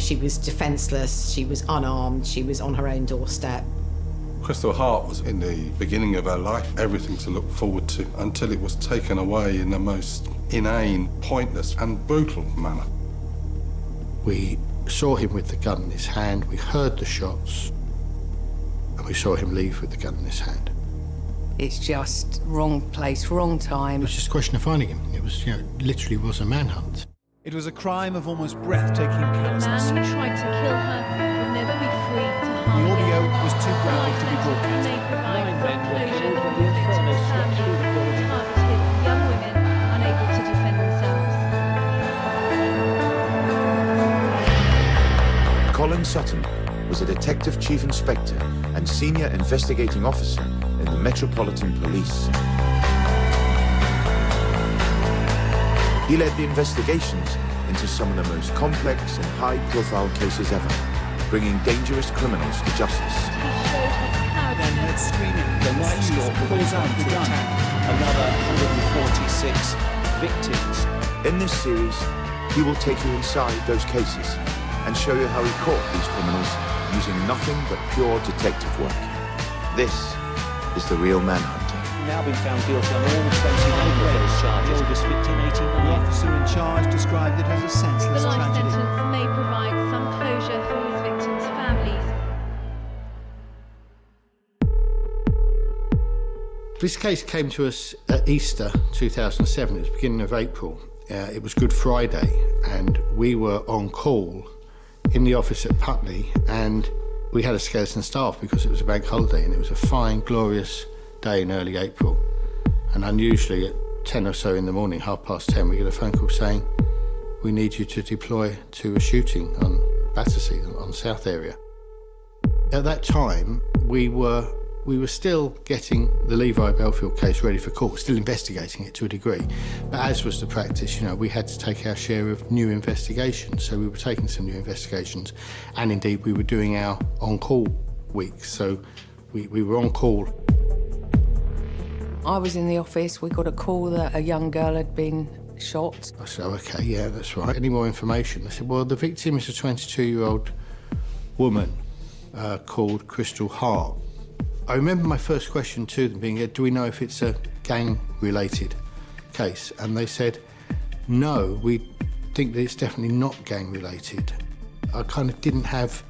She was defenceless, she was unarmed, she was on her own doorstep. Crystal Hart was in the beginning of her life, everything to look forward to, until it was taken away in the most inane, pointless and brutal manner. We saw him with the gun in his hand, we heard the shots, and we saw him leave with the gun in his hand. It's just wrong place, wrong time. It was just a question of finding him. It was, literally was a manhunt. It was a crime of almost breathtaking callousness. The man who tried to kill her will never be free to harm The audio again. was too graphic to be broadcast. May provide Nine men were closure killed for when the inferno swept victims' through the families, building. targeted young women unable to defend themselves. Colin Sutton was a detective chief inspector and senior investigating officer in the Metropolitan Police. He led the investigations into some of the most complex and high-profile cases ever, bringing dangerous criminals to justice. Then heard screaming. The Night Stalker pulls out the gun. Another 146 victims. In this series, he will take you inside those cases and show you how he caught these criminals using nothing but pure detective work. This is The Real Manhunter. Now been found guilty on all 29 of those charges. The oldest victim, 89. The officer in charge described it as a senseless The life tragedy. sentence may provide some closure for his victims' families. This case came to us at Easter 2007. It was the beginning of April. It was Good Friday, and we were on call in the office at Putney, and we had a skeleton staff because it was a bank holiday, and it was a fine, glorious day in early April. And unusually at 10 or so in the morning, 10:30, we get a phone call saying, we need you to deploy to a shooting on Battersea, on the south area. At that time, we were still getting the Levi Belfield case ready for court, still investigating it to a degree. But as was the practice, we had to take our share of new investigations. So we were taking some new investigations, and indeed we were doing our on-call weeks. So we were on call. I was in the office, we got a call that a young girl had been shot. I said, oh, okay, yeah, that's right. Any more information? They said, well, the victim is a 22-year-old woman called Crystal Hart. I remember my first question to them being, do we know if it's a gang-related case? And they said, no, we think that it's definitely not gang-related. I kind of didn't have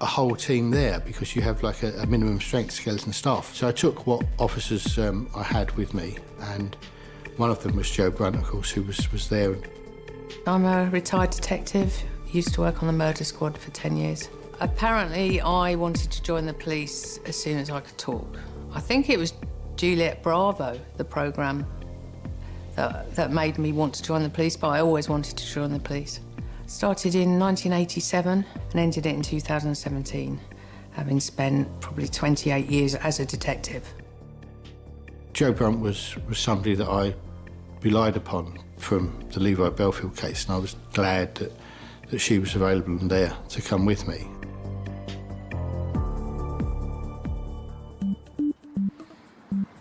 a whole team there because you have like a minimum strength skeleton staff. So I took what officers I had with me, and one of them was Joe Brunt, of course, who was there. I'm a retired detective, used to work on the murder squad for 10 years. Apparently, I wanted to join the police as soon as I could talk. I think it was Juliet Bravo, the programme, that made me want to join the police, but I always wanted to join the police. Started in 1987 and ended it in 2017, having spent probably 28 years as a detective. Joe Brunt was somebody that I relied upon from the Levi Belfield case, and I was glad that she was available and there to come with me.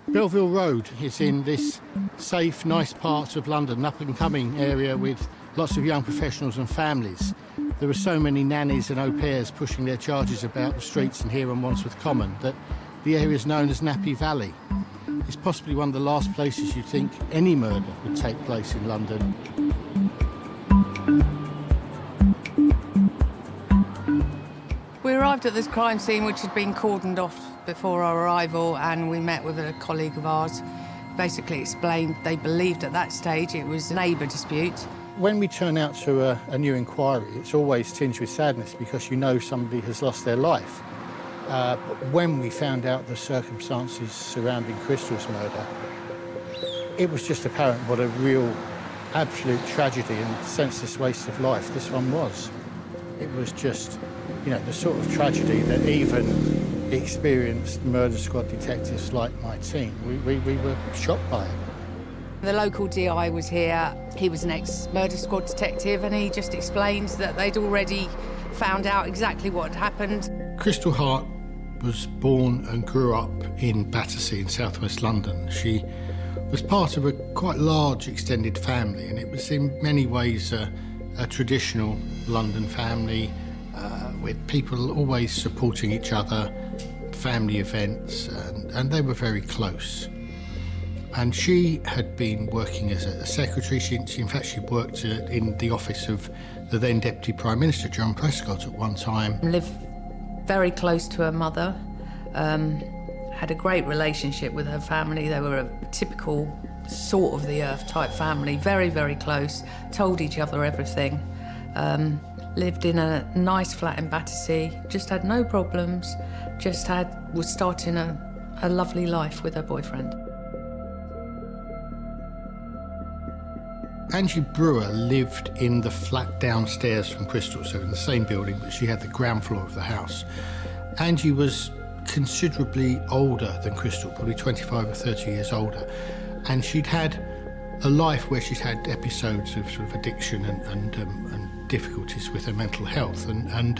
Belfield Road is in this safe, nice part of London, up-and-coming area with lots of young professionals and families. There are so many nannies and au pairs pushing their charges about the streets and here on Wandsworth Common that the area is known as Nappy Valley. It's possibly one of the last places you'd think any murder would take place in London. We arrived at this crime scene, which had been cordoned off before our arrival, and we met with a colleague of ours. Basically explained they believed at that stage it was a neighbour dispute. When we turn out to a new inquiry, it's always tinged with sadness because you know somebody has lost their life. But when we found out the circumstances surrounding Crystal's murder, it was just apparent what a real, absolute tragedy and senseless waste of life this one was. It was just, the sort of tragedy that even experienced murder squad detectives like my team, we were shocked by it. The local DI was here. He was an ex-murder squad detective, and he just explained that they'd already found out exactly what had happened. Crystal Hart was born and grew up in Battersea in southwest London. She was part of a quite large extended family, and it was in many ways a a traditional London family with people always supporting each other, family events, and they were very close. And she had been working as a secretary. She in fact, she worked in the office of the then Deputy Prime Minister, John Prescott, at one time. Lived very close to her mother, had a great relationship with her family. They were a typical salt of the earth type family, very, very close, told each other everything. Lived in a nice flat in Battersea, just had no problems, was starting a lovely life with her boyfriend. Angie Brewer lived in the flat downstairs from Crystal, so in the same building, but she had the ground floor of the house. Angie was considerably older than Crystal, probably 25 or 30 years older, and she'd had a life where she'd had episodes of sort of addiction and difficulties with her mental health, and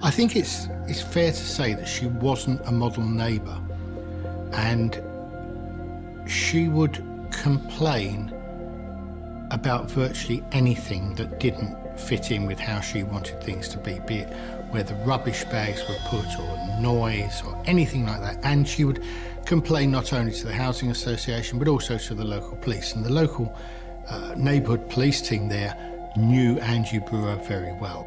I think it's fair to say that she wasn't a model neighbour, and she would complain about virtually anything that didn't fit in with how she wanted things to be it where the rubbish bags were put or noise or anything like that. And she would complain not only to the Housing Association but also to the local police. And the local neighbourhood police team there knew Angie Brewer very well.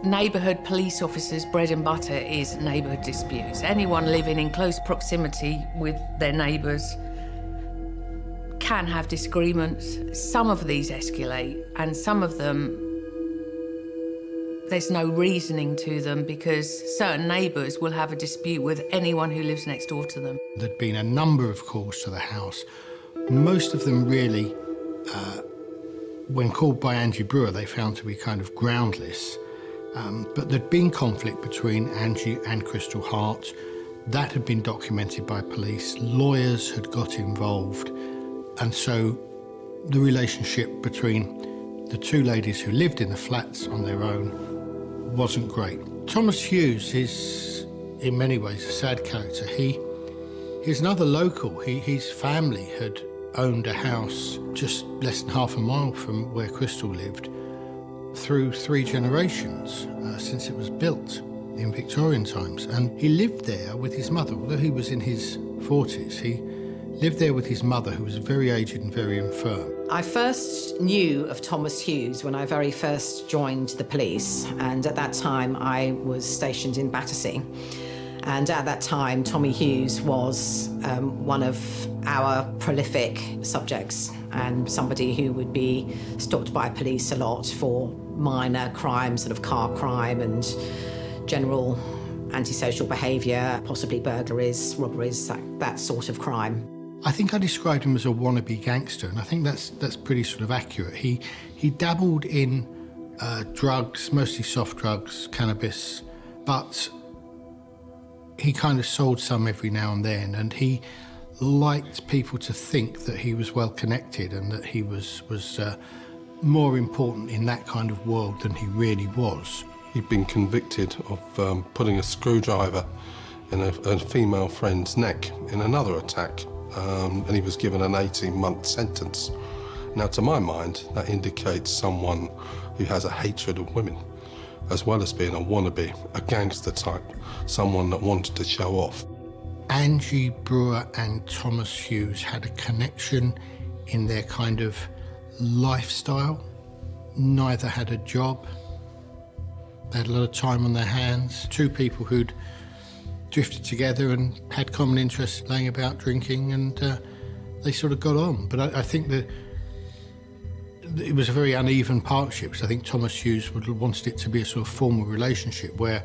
Neighbourhood police officers' bread and butter is neighbourhood disputes. Anyone living in close proximity with their neighbours can have disagreements. Some of these escalate, and some of them, there's no reasoning to them because certain neighbours will have a dispute with anyone who lives next door to them. There'd been a number of calls to the house. Most of them really, when called by Angie Brewer, they found to be kind of groundless. But there'd been conflict between Angie and Crystal Hart. That had been documented by police. Lawyers had got involved. And so the relationship between the two ladies who lived in the flats on their own wasn't great. Thomas Hughes is, in many ways, a sad character. He's another local. His family had owned a house just less than half a mile from where Crystal lived through 3 generations since it was built in Victorian times. And he lived there with his mother. Although he was in his 40s, he lived there with his mother, who was very aged and very infirm. I first knew of Thomas Hughes when I very first joined the police, and at that time I was stationed in Battersea. And at that time, Tommy Hughes was one of our prolific subjects and somebody who would be stopped by police a lot for minor crimes, sort of car crime and general antisocial behaviour, possibly burglaries, robberies, that sort of crime. I think I described him as a wannabe gangster, and I think that's pretty sort of accurate. He dabbled in drugs, mostly soft drugs, cannabis, but he kind of sold some every now and then, and he liked people to think that he was well connected and that he was more important in that kind of world than he really was. He'd been convicted of putting a screwdriver in a female friend's neck in another attack. And he was given an 18-month sentence. Now, to my mind, that indicates someone who has a hatred of women, as well as being a wannabe, a gangster type, someone that wanted to show off. Angie Brewer and Thomas Hughes had a connection in their kind of lifestyle. Neither had a job. They had a lot of time on their hands. 2 people who'd drifted together and had common interests, laying about, drinking, and they sort of got on. But I think that it was a very uneven partnership, because I think Thomas Hughes would have wanted it to be a sort of formal relationship where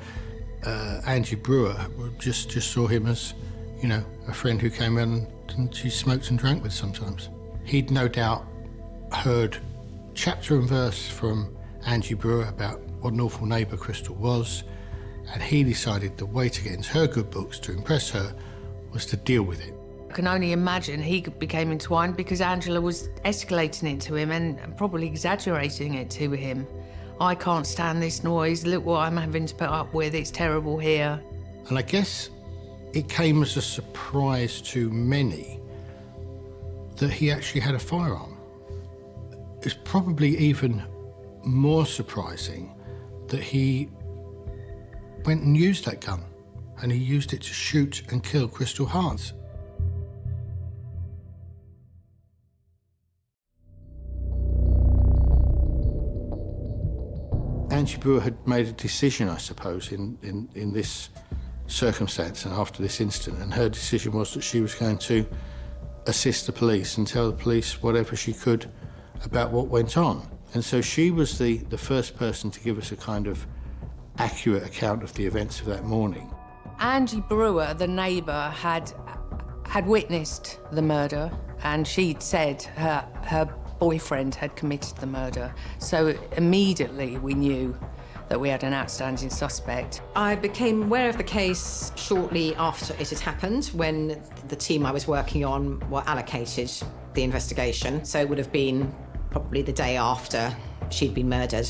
Angie Brewer just saw him as, you know, a friend who came in and she smoked and drank with sometimes. He'd no doubt heard chapter and verse from Angie Brewer about what an awful neighbour Crystal was, and he decided the way to get into her good books, to impress her, was to deal with it. I can only imagine he became entwined because Angela was escalating it to him and probably exaggerating it to him. I can't stand this noise, look what I'm having to put up with, it's terrible here. And I guess it came as a surprise to many that he actually had a firearm. It's probably even more surprising that he went and used that gun, and he used it to shoot and kill Crystal Hart. Angie Brewer had made a decision, I suppose, in this circumstance and after this incident, and her decision was that she was going to assist the police and tell the police whatever she could about what went on. And so she was the first person to give us a kind of accurate account of the events of that morning. Angie Brewer, the neighbour, had witnessed the murder, and she'd said her boyfriend had committed the murder. So immediately we knew that we had an outstanding suspect. I became aware of the case shortly after it had happened, when the team I was working on were allocated the investigation. So it would have been probably the day after she'd been murdered.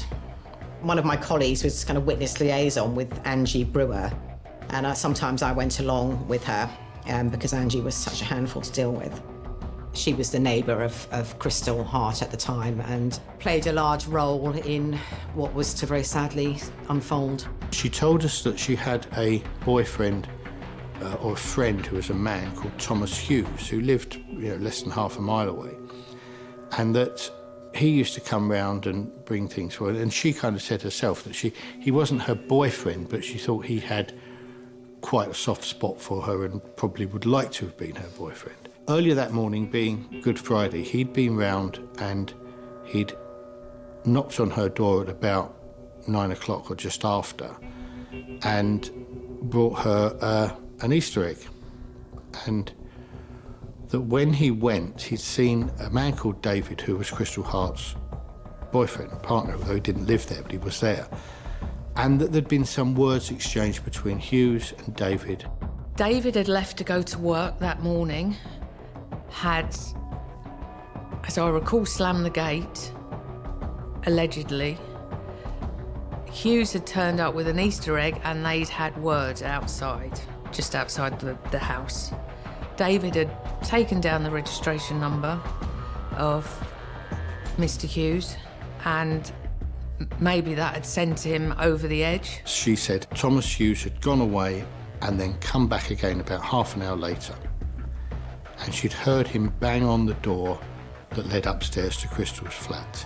One of my colleagues was kind of witness liaison with Angie Brewer, and sometimes I went along with her because Angie was such a handful to deal with. She was the neighbour of Crystal Hart at the time and played a large role in what was to very sadly unfold. She told us that she had a boyfriend or a friend who was a man called Thomas Hughes, who lived less than half a mile away, and that he used to come round and bring things for her. And she kind of said herself that he wasn't her boyfriend, but she thought he had quite a soft spot for her and probably would like to have been her boyfriend. Earlier that morning, being Good Friday, he'd been round and he'd knocked on her door at about 9 o'clock or just after and brought her an Easter egg. And that when he went, he'd seen a man called David, who was Crystal Hart's boyfriend, partner, although he didn't live there, but he was there. And that there'd been some words exchanged between Hughes and David. David had left to go to work that morning, had, as I recall, slammed the gate, allegedly. Hughes had turned up with an Easter egg and they'd had words outside, just outside the house. David had taken down the registration number of Mr. Hughes, and maybe that had sent him over the edge. She said Thomas Hughes had gone away and then come back again about half an hour later. And she'd heard him bang on the door that led upstairs to Crystal's flat.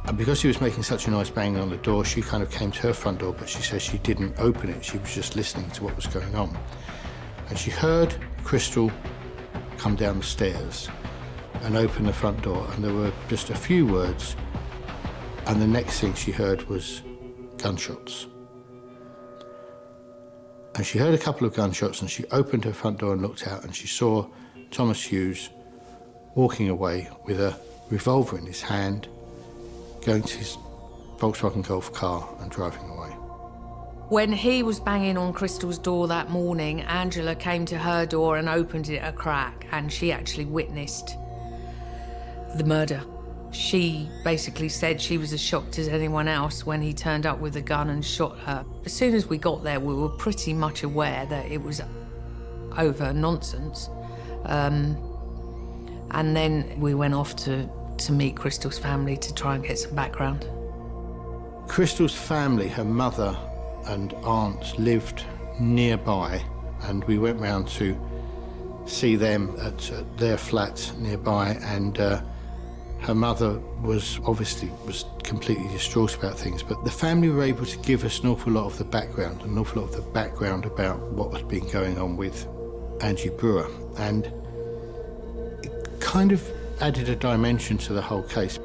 And because he was making such a noise banging on the door, she kind of came to her front door, but she says she didn't open it. She was just listening to what was going on. And she heard Crystal come down the stairs and open the front door, and there were just a few words, and the next thing she heard was gunshots. And she heard a couple of gunshots, and she opened her front door and looked out, and she saw Thomas Hughes walking away with a revolver in his hand, going to his Volkswagen Golf car and driving away. When he was banging on Crystal's door that morning, Angela came to her door and opened it a crack, and she actually witnessed the murder. She basically said she was as shocked as anyone else when he turned up with a gun and shot her. As soon as we got there, we were pretty much aware that it was over nonsense. And then we went off to meet Crystal's family to try and get some background. Crystal's family, her mother and aunt, lived nearby, and we went round to see them at their flat nearby, and her mother was completely distraught about things, but the family were able to give us an awful lot of the background, about what was been going on with Angie Brewer, and it kind of added a dimension to the whole case.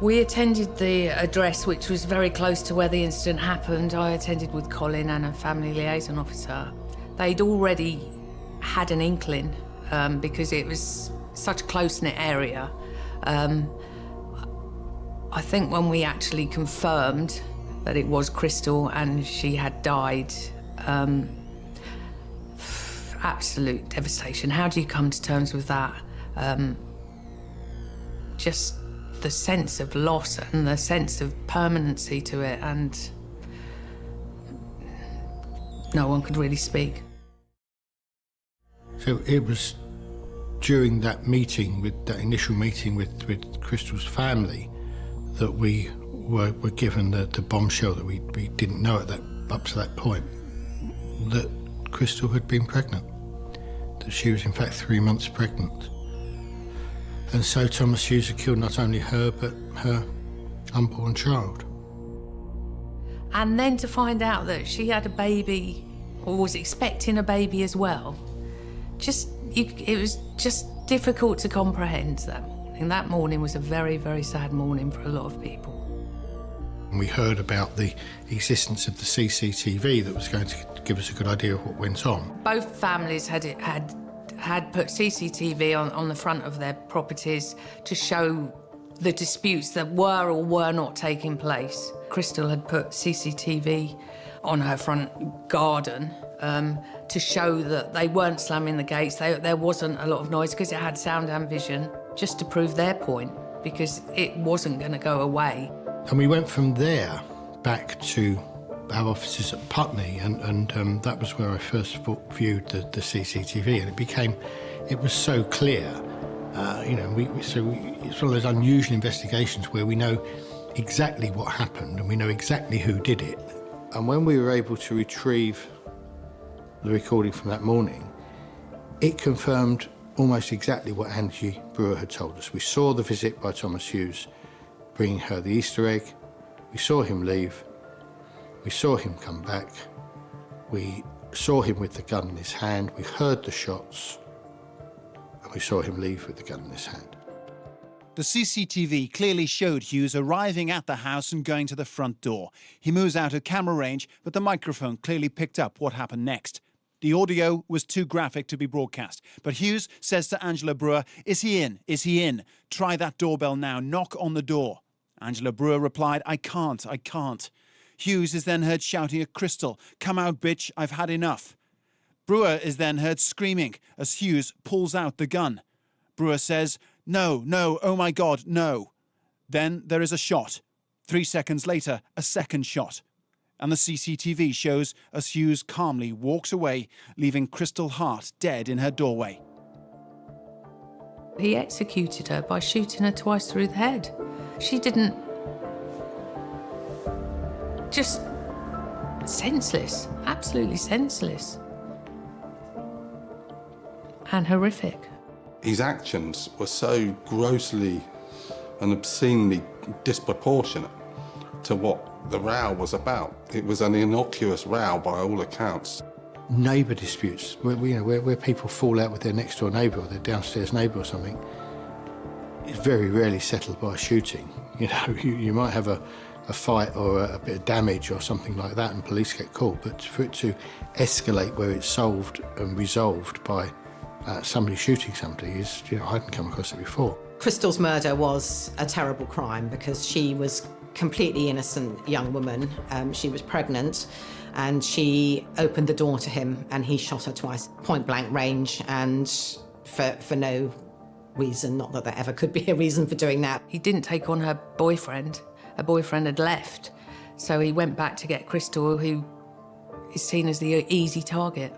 We attended the address, which was very close to where the incident happened. I attended with Colin and a family liaison officer. They'd already had an inkling because it was such a close-knit area. I think when we actually confirmed that it was Crystal and she had died, absolute devastation. How do you come to terms with that? Just the sense of loss and the sense of permanency to it, and no one could really speak. So it was during that initial meeting with Crystal's family, that we were given the bombshell that we didn't know up to that point, that Crystal had been pregnant, that she was in fact 3 months pregnant. And so Thomas Hughes had killed not only her, but her unborn child. And then to find out that she had a baby, or was expecting a baby as well, it was just difficult to comprehend that morning. That morning was a very, very sad morning for a lot of people. We heard about the existence of the CCTV that was going to give us a good idea of what went on. Both families had put CCTV on the front of their properties to show the disputes that were or were not taking place. Crystal had put CCTV on her front garden to show that they weren't slamming the gates, there wasn't a lot of noise because it had sound and vision, just to prove their point, because it wasn't going to go away. And we went from there back to our offices at Putney, and that was where I first viewed the CCTV, and it was so clear. It's one of those unusual investigations where we know exactly what happened and we know exactly who did it. And when we were able to retrieve the recording from that morning, it confirmed almost exactly what Angie Brewer had told us. We saw the visit by Thomas Hughes bringing her the Easter egg. We saw him leave. We saw him come back. We saw him with the gun in his hand. We heard the shots. And we saw him leave with the gun in his hand. The CCTV clearly showed Hughes arriving at the house and going to the front door. He moves out of camera range, but the microphone clearly picked up what happened next. The audio was too graphic to be broadcast, but Hughes says to Angela Brewer, "Is he in? Is he in? Try that doorbell now. Knock on the door." Angela Brewer replied, I can't. Hughes is then heard shouting at Crystal, "Come out, bitch, I've had enough." Brewer is then heard screaming as Hughes pulls out the gun. Brewer says, "No, oh my God, no." Then there is a shot. 3 seconds later, a second shot. And the CCTV shows as Hughes calmly walks away, leaving Crystal Hart dead in her doorway. He executed her by shooting her twice through the head. She didn't... Just senseless, absolutely senseless. And horrific. His actions were so grossly and obscenely disproportionate to what the row was about. It was an innocuous row by all accounts. Neighbour disputes, where people fall out with their next door neighbour or their downstairs neighbour or something, is very rarely settled by shooting. You might have a fight or a bit of damage or something like that and police get called, but for it to escalate where it's solved and resolved by somebody shooting somebody is, I hadn't come across it before. Crystal's murder was a terrible crime because she was completely innocent young woman. She was pregnant and she opened the door to him and he shot her twice, point blank range, and for no reason, not that there ever could be a reason for doing that. He didn't take on her boyfriend. Her boyfriend had left. So he went back to get Crystal, who is seen as the easy target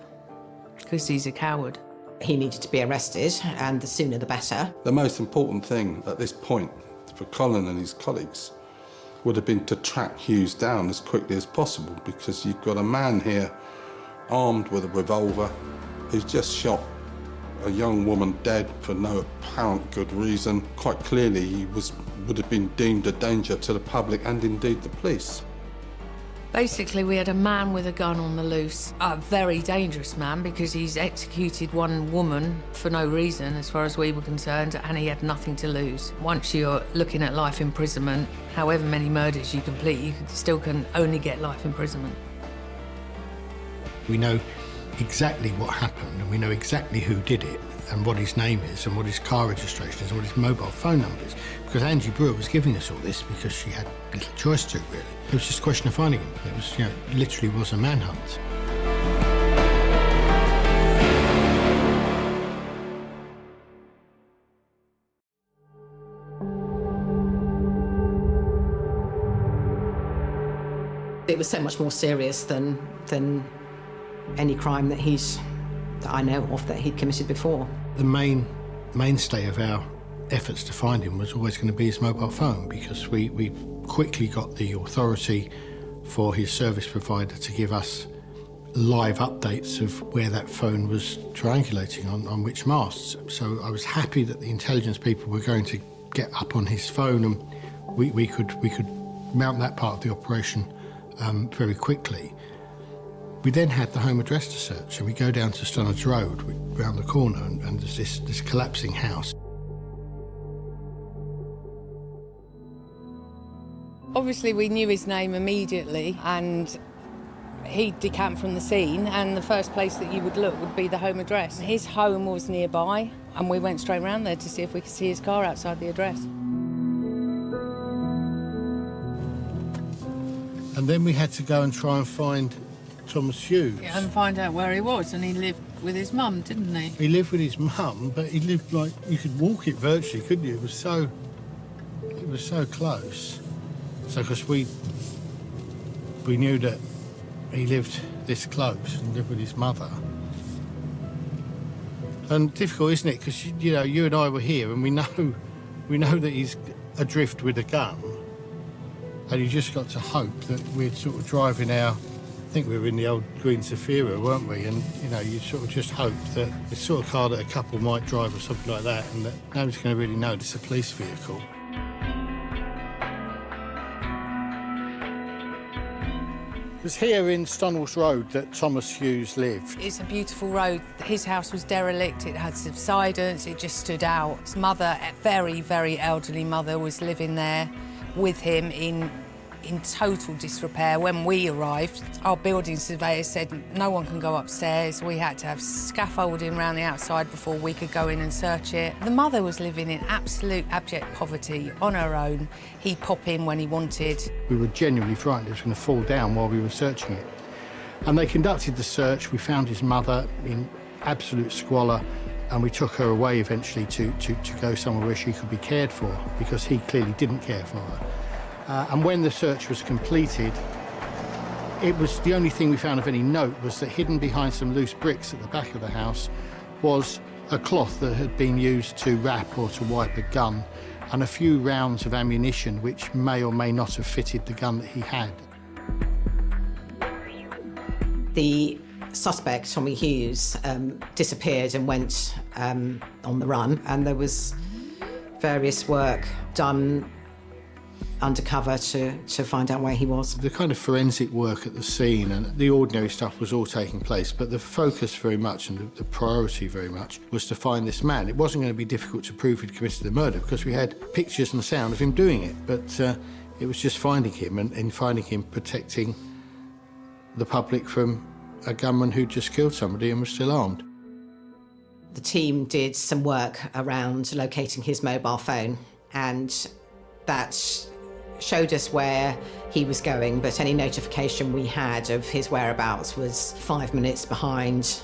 because he's a coward. He needed to be arrested, and the sooner the better. The most important thing at this point for Colin and his colleagues would have been to track Hughes down as quickly as possible, because you've got a man here armed with a revolver who's just shot a young woman dead for no apparent good reason. Quite clearly he would have been deemed a danger to the public and indeed the police. Basically, we had a man with a gun on the loose, a very dangerous man because he's executed one woman for no reason, as far as we were concerned, and he had nothing to lose. Once you're looking at life imprisonment, however many murders you complete, you still can only get life imprisonment. We know exactly what happened and we know exactly who did it and what his name is and what his car registration is and what his mobile phone number is, because Angie Brewer was giving us all this because she had little choice to, really. It was just a question of finding him. It was, literally was a manhunt. It was so much more serious than any crime that I know of that he'd committed before. The mainstay of our efforts to find him was always going to be his mobile phone, because we quickly got the authority for his service provider to give us live updates of where that phone was triangulating on which masts. So I was happy that the intelligence people were going to get up on his phone, and we could mount that part of the operation very quickly. We then had the home address to search, and we go down to Stannard's Road, round the corner, and there's this collapsing house. Obviously, we knew his name immediately, and he'd decamped from the scene, and the first place that you would look would be the home address. His home was nearby, and we went straight round there to see if we could see his car outside the address. And then we had to go and try and find Thomas Hughes. Yeah, and find out where he was, and he lived with his mum, didn't he? He lived with his mum, but he lived like, you could walk it virtually, couldn't you? It was so close. So, because we knew that he lived this close and lived with his mother. And difficult, isn't it? Because, you know, you and I were here, and we know that he's adrift with a gun. And you just got to hope that we're sort of driving I think we were in the old Green Zafira, weren't we? And, you know, you sort of just hope that it's the sort of car that a couple might drive or something like that, and that nobody's going to really know it's a police vehicle. It was here in Stannard's Road that Thomas Hughes lived. It's a beautiful road. His house was derelict, it had subsidence, it just stood out. His mother, a very, very elderly mother, was living there with him in total disrepair. When we arrived, our building surveyor said no one can go upstairs. We had to have scaffolding around the outside before we could go in and search it. The mother was living in absolute abject poverty on her own. He'd pop in when he wanted. We were genuinely frightened it was going to fall down while we were searching it. And they conducted the search. We found his mother in absolute squalor, and we took her away eventually to go somewhere where she could be cared for, because he clearly didn't care for her. And when the search was completed, it was the only thing we found of any note was that hidden behind some loose bricks at the back of the house was a cloth that had been used to wrap or to wipe a gun, and a few rounds of ammunition which may or may not have fitted the gun that he had. The suspect, Tommy Hughes, disappeared and went on the run, and there was various work done undercover to find out where he was. The kind of forensic work at the scene and the ordinary stuff was all taking place, but the focus very much and the priority very much was to find this man. It wasn't going to be difficult to prove he'd committed the murder because we had pictures and sound of him doing it, but it was just finding him and in finding him protecting the public from a gunman who'd just killed somebody and was still armed. The team did some work around locating his mobile phone, and that showed us where he was going, but any notification we had of his whereabouts was 5 minutes behind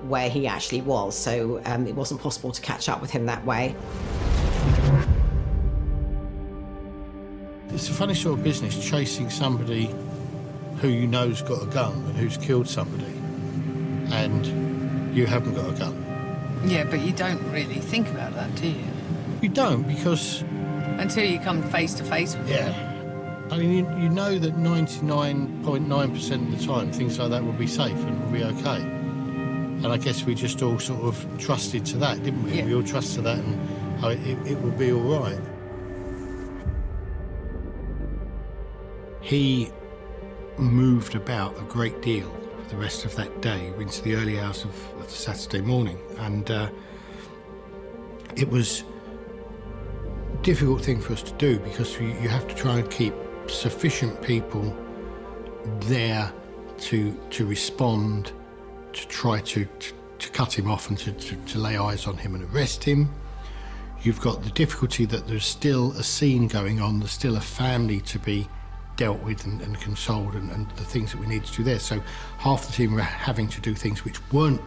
where he actually was, so it wasn't possible to catch up with him that way. It's a funny sort of business, chasing somebody who you know's got a gun and who's killed somebody, and you haven't got a gun. Yeah, but you don't really think about that, do you? You don't, because until you come face to face with it. Yeah. I mean, you know that 99.9% of the time things like that will be safe and will be okay. And I guess we just all sort of trusted to that, didn't we? Yeah. We all trusted to that, and it will be all right. He moved about a great deal for the rest of that day into the early hours of the Saturday morning, and it was a difficult thing for us to do because you have to try and keep sufficient people there to respond, to try to cut him off and to lay eyes on him and arrest him. You've got the difficulty that there's still a scene going on, there's still a family to be dealt with and consoled and the things that we need to do there. So half the team were having to do things which weren't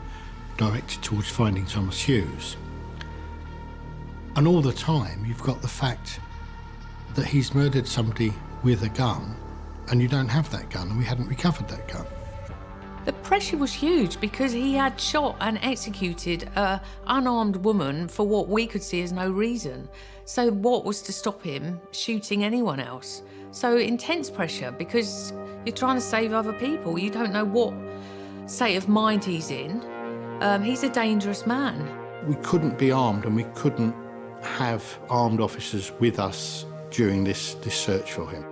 directed towards finding Thomas Hughes. And all the time you've got the fact that he's murdered somebody with a gun and you don't have that gun and we hadn't recovered that gun. The pressure was huge because he had shot and executed an unarmed woman for what we could see as no reason. So what was to stop him shooting anyone else? So intense pressure because you're trying to save other people. You don't know what state of mind he's in. He's a dangerous man. We couldn't be armed and we couldn't have armed officers with us during this search for him.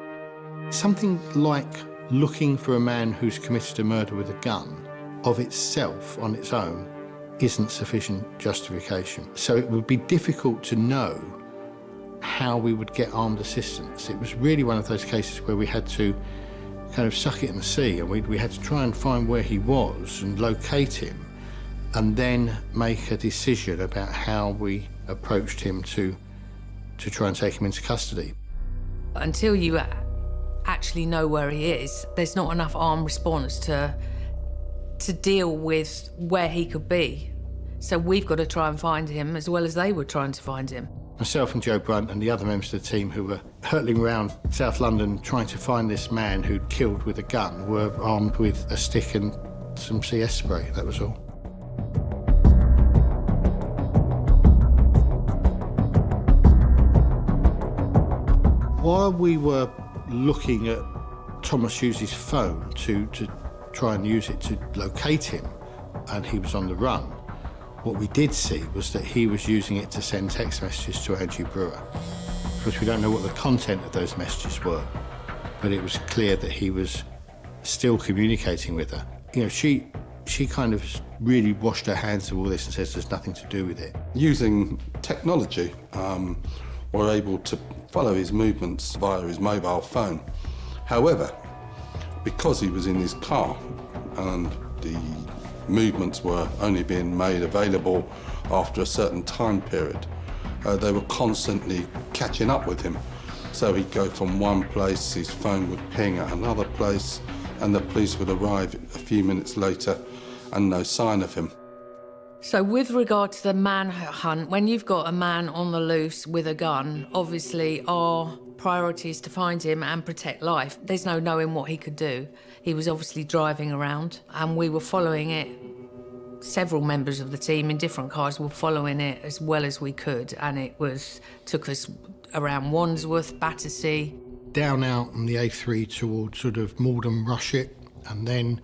Something like looking for a man who's committed a murder with a gun of itself, on its own, isn't sufficient justification. So it would be difficult to know how we would get armed assistance. It was really one of those cases where we had to kind of suck it in the sea, and we had to try and find where he was and locate him, and then make a decision about how we approached him to try and take him into custody. Until you actually know where he is, there's not enough armed response to deal with where he could be. So we've got to try and find him as well as they were trying to find him. Myself and Joe Brunt and the other members of the team who were hurtling around South London trying to find this man who'd killed with a gun were armed with a stick and some CS spray, that was all. While we were looking at Thomas Hughes's phone to try and use it to locate him, and he was on the run, what we did see was that he was using it to send text messages to Andrew Brewer. Of course, we don't know what the content of those messages were, but it was clear that he was still communicating with her. You know, she kind of really washed her hands of all this and says there's nothing to do with it. Using technology, we're able to follow his movements via his mobile phone. However, because he was in his car and the movements were only being made available after a certain time period, they were constantly catching up with him. So he'd go from one place, his phone would ping at another place, and the police would arrive a few minutes later and no sign of him. So with regard to the manhunt, when you've got a man on the loose with a gun, obviously our priority is to find him and protect life. There's no knowing what he could do. He was obviously driving around and we were following it. Several members of the team in different cars were following it as well as we could, and took us around Wandsworth, Battersea. Down out on the A3 towards sort of Malden, Rushet, and then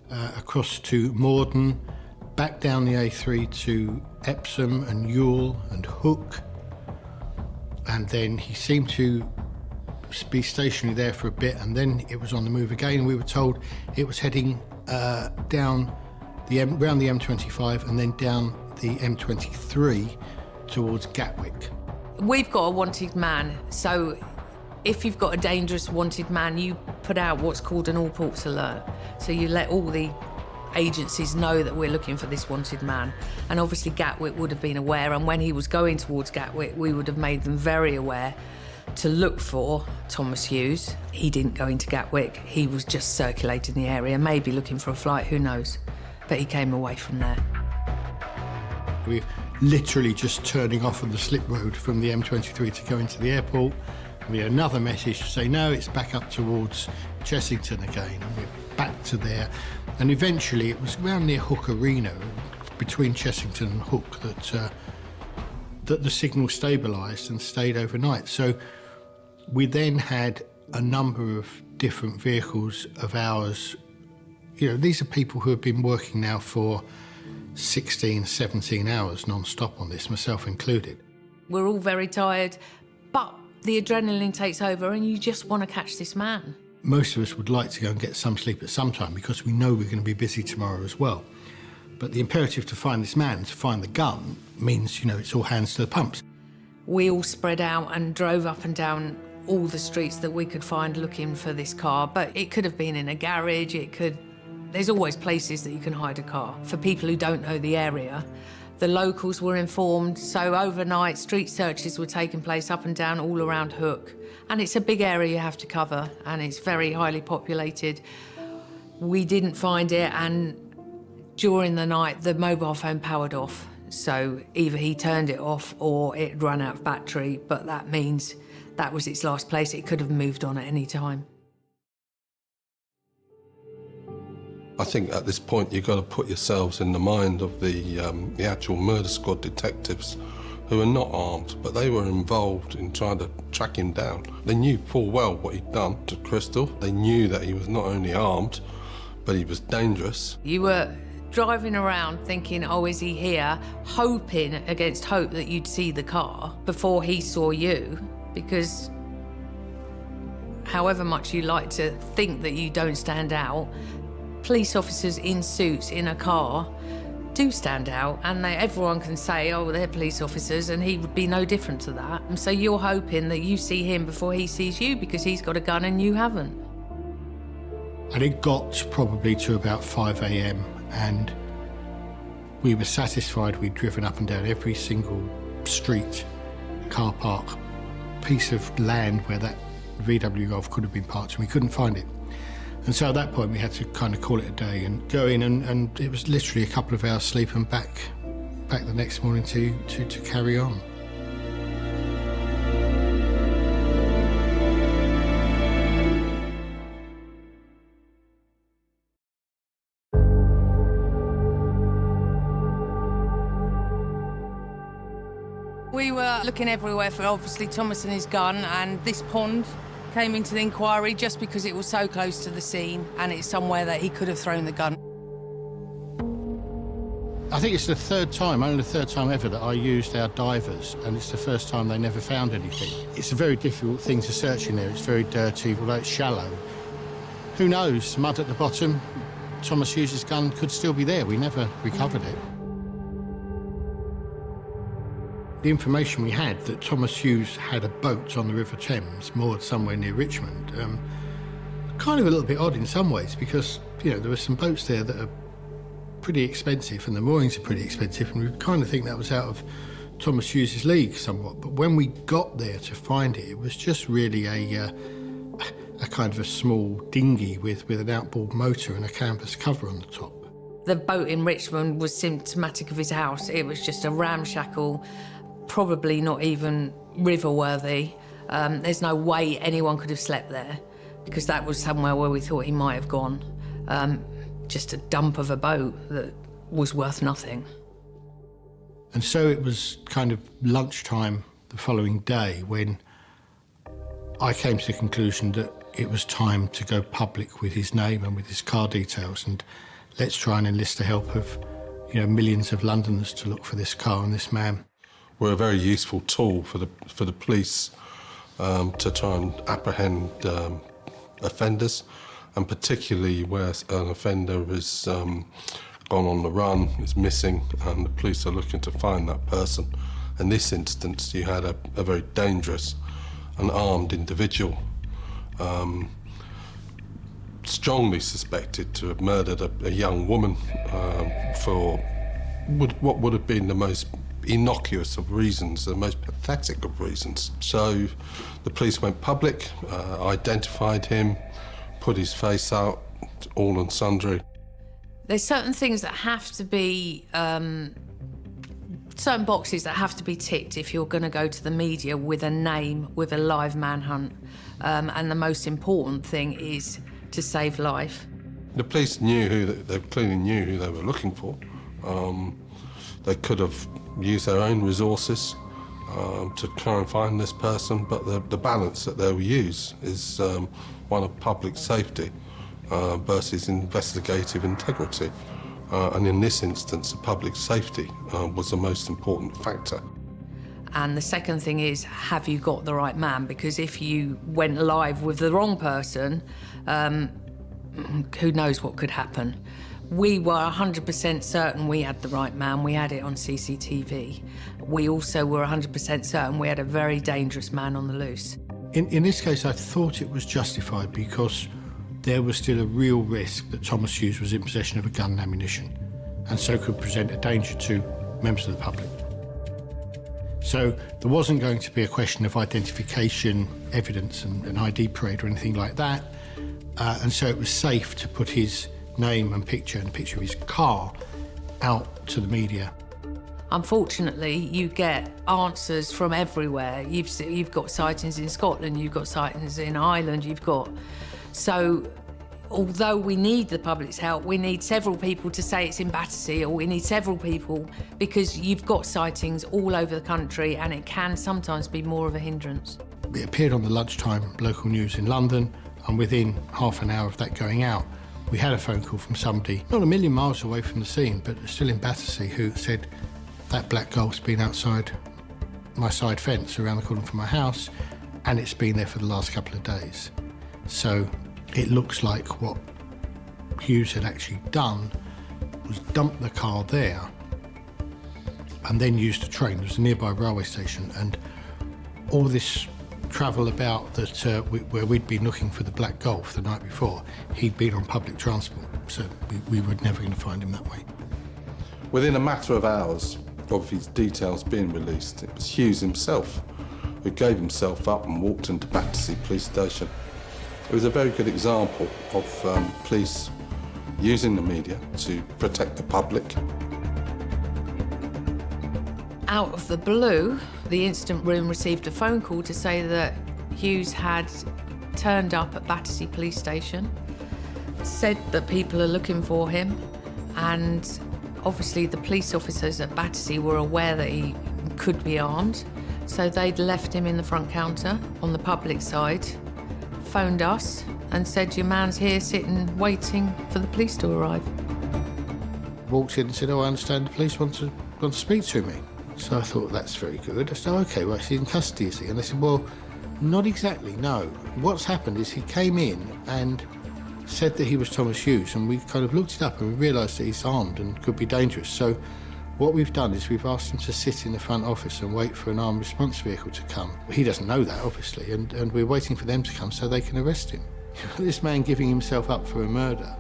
across to Morden, back down the A3 to Epsom and Ewell and Hook, and then he seemed to be stationary there for a bit, and then it was on the move again, and we were told it was heading down around the M25 and then down the M23 towards Gatwick. We've got a wanted man, so if you've got a dangerous wanted man, you put out what's called an all ports alert. So you let all the agencies know that we're looking for this wanted man. And obviously Gatwick would have been aware, and when he was going towards Gatwick, we would have made them very aware to look for Thomas Hughes. He didn't go into Gatwick, he was just circulating the area, maybe looking for a flight, who knows. But he came away from there. We're literally just turning off on the slip road from the M23 to go into the airport. We had another message to say, no, it's back up towards Chessington again, and we're back to there. And eventually it was around near Hook Arena, between Chessington and Hook, that the signal stabilised and stayed overnight. So we then had a number of different vehicles of ours. You know, these are people who have been working now for 16, 17 hours non-stop on this, myself included. We're all very tired, but the adrenaline takes over and you just want to catch this man. Most of us would like to go and get some sleep at some time because we know we're going to be busy tomorrow as well. But the imperative to find this man, to find the gun, means, you know, it's all hands to the pumps. We all spread out and drove up and down all the streets that we could find looking for this car, but it could have been in a garage, there's always places that you can hide a car. For people who don't know the area, the locals were informed, so overnight street searches were taking place up and down all around Hook. And it's a big area you have to cover, and it's very highly populated. We didn't find it, and during the night, the mobile phone powered off. So either he turned it off or it ran out of battery, but that means that was its last place. It could have moved on at any time. I think at this point you've got to put yourselves in the mind of the actual murder squad detectives who were not armed, but they were involved in trying to track him down. They knew full well what he'd done to Crystal. They knew that he was not only armed, but he was dangerous. You were driving around thinking, oh, is he here? Hoping against hope that you'd see the car before he saw you, because however much you like to think that you don't stand out, police officers in suits in a car do stand out, and everyone can say, oh, they're police officers, and he would be no different to that. And so you're hoping that you see him before he sees you because he's got a gun and you haven't. And it got probably to about 5 a.m. and we were satisfied we'd driven up and down every single street, car park, piece of land where that VW Golf could have been parked, and we couldn't find it. And so at that point we had to kind of call it a day and go in, and it was literally a couple of hours sleep and back the next morning to carry on. We were looking everywhere for, obviously, Thomas and his gun, and this pond came into the inquiry just because it was so close to the scene and it's somewhere that he could have thrown the gun. I think it's the third time, only the third time ever, that I used our divers, and it's the first time they never found anything. It's a very difficult thing to search in there. It's very dirty, although it's shallow. Who knows? Mud at the bottom. Thomas Hughes' gun could still be there. We never recovered it. The information we had that Thomas Hughes had a boat on the River Thames moored somewhere near Richmond, kind of a little bit odd in some ways, because, you know, there were some boats there that are pretty expensive and the moorings are pretty expensive, and we kind of think that was out of Thomas Hughes' league somewhat. But when we got there to find it, it was just really a kind of a small dinghy with an outboard motor and a canvas cover on the top. The boat in Richmond was symptomatic of his house. It was just a ramshackle, probably not even river-worthy. There's no way anyone could have slept there, because that was somewhere where we thought he might have gone. Just a dump of a boat that was worth nothing. And so it was kind of lunchtime the following day when I came to the conclusion that it was time to go public with his name and with his car details, and let's try and enlist the help of, you know, millions of Londoners to look for this car and this man. We're a very useful tool for the police to try and apprehend offenders, and particularly where an offender is gone on the run, is missing, and the police are looking to find that person. In this instance, you had a very dangerous and armed individual, strongly suspected to have murdered a young woman for what would have been the most innocuous of reasons, the most pathetic of reasons. So the police went public, identified him, put his face out, all and sundry. There's certain things that have to be, certain boxes that have to be ticked if you're going to go to the media with a name, with a live manhunt. And the most important thing is to save life. The police they clearly knew who they were looking for. They could have used their own resources to try and find this person, but the balance that they will use is one of public safety versus investigative integrity. And in this instance, the public safety was the most important factor. And the second thing is, have you got the right man? Because if you went live with the wrong person, who knows what could happen. We were 100% certain we had the right man. We had it on CCTV. We also were 100% certain we had a very dangerous man on the loose. In this case, I thought it was justified because there was still a real risk that Thomas Hughes was in possession of a gun and ammunition, and so could present a danger to members of the public. So there wasn't going to be a question of identification, evidence and an ID parade or anything like that. And so it was safe to put his name and a picture of his car out to the media. Unfortunately, you get answers from everywhere. You've got sightings in Scotland, you've got sightings in Ireland, so although we need the public's help, we need several people to say it's in Battersea, or we need several people, because you've got sightings all over the country and it can sometimes be more of a hindrance. It appeared on the lunchtime local news in London, and within half an hour of that going out, we had a phone call from somebody not a million miles away from the scene, but still in Battersea, who said that black Golf's been outside my side fence around the corner from my house, and it's been there for the last couple of days. So it looks like what Hughes had actually done was dump the car there and then used a train. There was a nearby railway station, and all this travel about that where we'd been looking for the black Golf the night before, he'd been on public transport, so we were never going to find him that way. Within a matter of hours of his details being released, it was Hughes himself who gave himself up and walked into Battersea Police Station. It was a very good example of police using the media to protect the public. Out of the blue, the incident room received a phone call to say that Hughes had turned up at Battersea Police Station, said that people are looking for him, and obviously the police officers at Battersea were aware that he could be armed, so they'd left him in the front counter on the public side, phoned us and said, your man's here sitting, waiting for the police to arrive. Walked in and said, oh, I understand the police want to speak to me. So I thought, that's very good. I said, oh, OK, well, he's in custody, is he? And they said, well, not exactly, no. What's happened is he came in and said that he was Thomas Hughes, and we kind of looked it up and we realised that he's armed and could be dangerous. So what we've done is we've asked him to sit in the front office and wait for an armed response vehicle to come. He doesn't know that, obviously, and we're waiting for them to come so they can arrest him. This man giving himself up for a murder,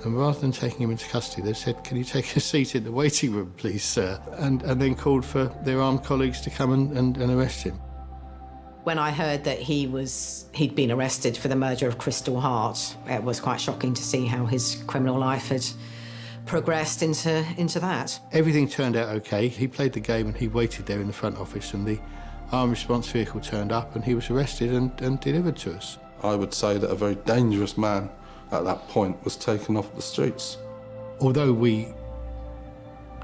and rather than taking him into custody, they've said, can you take a seat in the waiting room, please, sir? And then called for their armed colleagues to come and arrest him. When I heard that he'd been arrested for the murder of Crystal Hart, it was quite shocking to see how his criminal life had progressed into that. Everything turned out OK. He played the game and he waited there in the front office, and the armed response vehicle turned up and he was arrested and delivered to us. I would say that a very dangerous man at that point was taken off the streets. Although we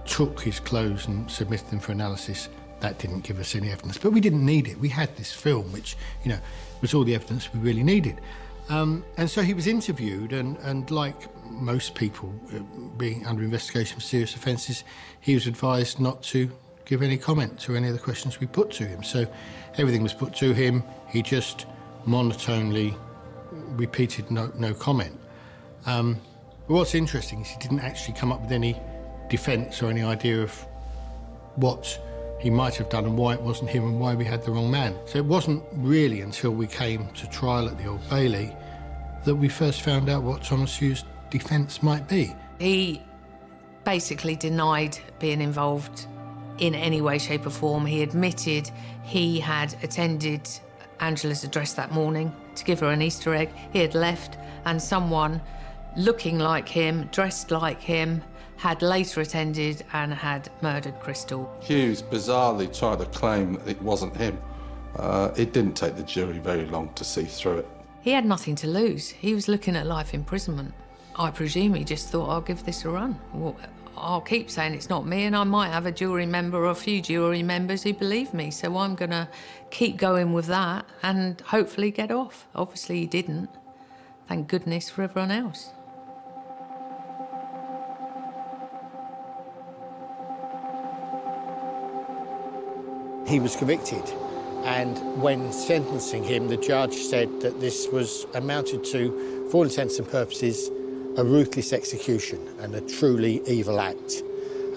took his clothes and submitted them for analysis, that didn't give us any evidence. But we didn't need it. We had this film, which, you know, was all the evidence we really needed. And so he was interviewed, and like most people being under investigation for serious offences, he was advised not to give any comment to any of the questions we put to him. So everything was put to him. He just monotonely repeated no comment. But what's interesting is he didn't actually come up with any defence or any idea of what he might have done and why it wasn't him and why we had the wrong man. So it wasn't really until we came to trial at the Old Bailey that we first found out what Thomas Hughes' defence might be. He basically denied being involved in any way, shape or form. He admitted he had attended Angela's address that morning to give her an Easter egg. He had left, and someone looking like him, dressed like him, had later attended and had murdered Crystal. Hughes bizarrely tried to claim that it wasn't him. It didn't take the jury very long to see through it. He had nothing to lose. He was looking at life imprisonment. I presume he just thought, I'll give this a run. Well, I'll keep saying it's not me, and I might have a jury member or a few jury members who believe me, so I'm going to keep going with that and hopefully get off. Obviously he didn't. Thank goodness for everyone else. He was convicted, and when sentencing him, the judge said that this was amounted to, for all intents and purposes, a ruthless execution and a truly evil act.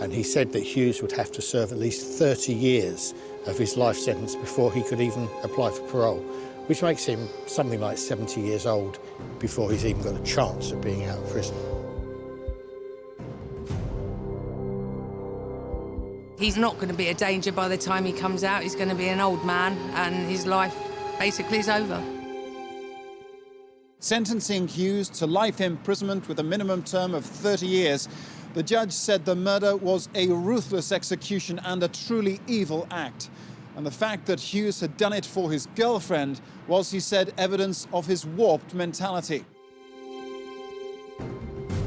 And he said that Hughes would have to serve at least 30 years of his life sentence before he could even apply for parole, which makes him something like 70 years old before he's even got a chance of being out of prison. He's not going to be a danger by the time he comes out. He's going to be an old man, and his life basically is over. Sentencing Hughes to life imprisonment with a minimum term of 30 years, the judge said the murder was a ruthless execution and a truly evil act. And the fact that Hughes had done it for his girlfriend was, he said, evidence of his warped mentality.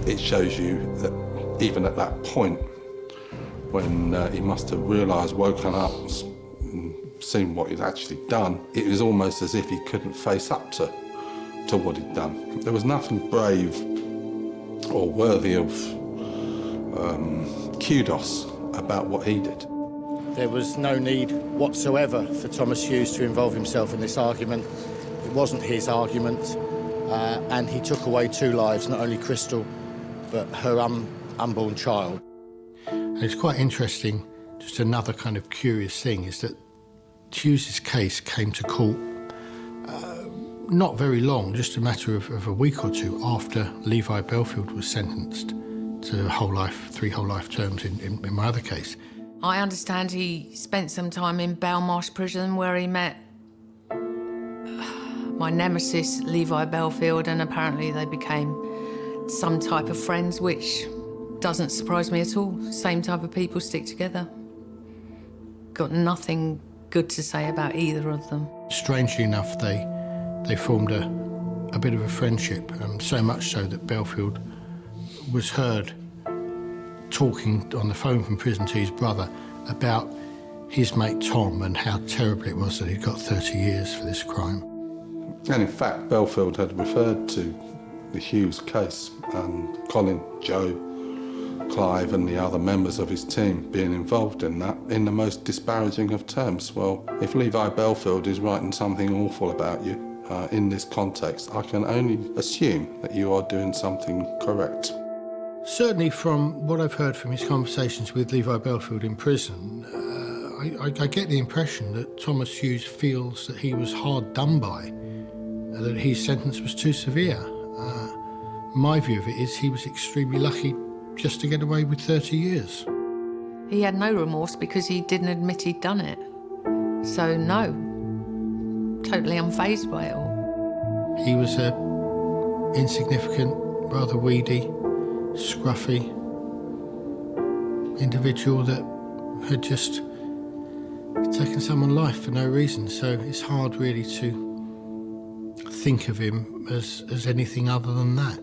it shows you that even at that point, when he must have realised, woken up, seen what he'd actually done, it was almost as if he couldn't face up to what he'd done. There was nothing brave or worthy of kudos about what he did. There was no need whatsoever for Thomas Hughes to involve himself in this argument. It wasn't his argument, and he took away 2 lives, not only Crystal, but her unborn child. And it's quite interesting, just another kind of curious thing, is that Hughes's case came to court not very long, just a matter of a week or 2 after Levi Belfield was sentenced to 3 whole life terms in my other case. I understand he spent some time in Belmarsh prison where he met my nemesis, Levi Belfield, and apparently they became some type of friends, which doesn't surprise me at all. Same type of people stick together. Got nothing good to say about either of them. Strangely enough, they formed a bit of a friendship, so much so that Belfield was heard talking on the phone from prison to his brother about his mate Tom and how terrible it was that he'd got 30 years for this crime. And in fact, Belfield had referred to the Hughes case and Colin, Joe, Clive and the other members of his team being involved in that in the most disparaging of terms. Well, if Levi Belfield is writing something awful about you in this context, I can only assume that you are doing something correct. Certainly from what I've heard from his conversations with Levi Belfield in prison, I get the impression that Thomas Hughes feels that he was hard done by, that his sentence was too severe. My view of it is he was extremely lucky just to get away with 30 years. He had no remorse because he didn't admit he'd done it. So no, totally unfazed by it all. He was a insignificant, rather weedy, scruffy individual that had just taken someone's life for no reason, so it's hard really to think of him as anything other than that.